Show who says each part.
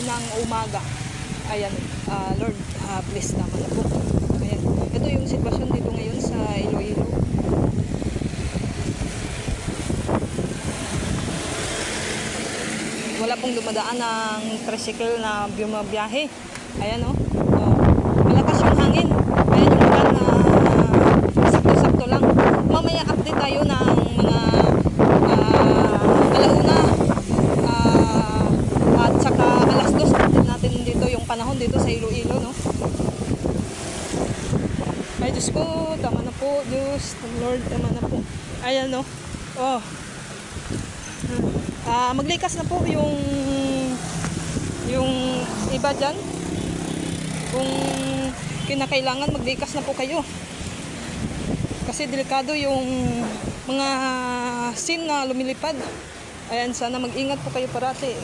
Speaker 1: ng umaga. Ayan, Lord, bless naman na po. Ayan, ito yung sitwasyon dito ngayon sa Iloilo. Wala pong dumadaan ng tricycle na bumabiyahe. Ayan o. Malakas yung hangin. Ayan yung lugar na sakto-sakto lang. Mamaya update tayo ng mga alauna at saka alas 2. Update natin dito yung panahon dito sa Iloilo, no? Ay Diyos ko, tama na po. Diyos, Lord, tama na po. Ayan no. Maglikas na po yung iba dyan. Kung kinakailangan, maglikas na po kayo. Kasi delikado yung mga scene na lumilipad. Ayan, sana mag-ingat po kayo parati.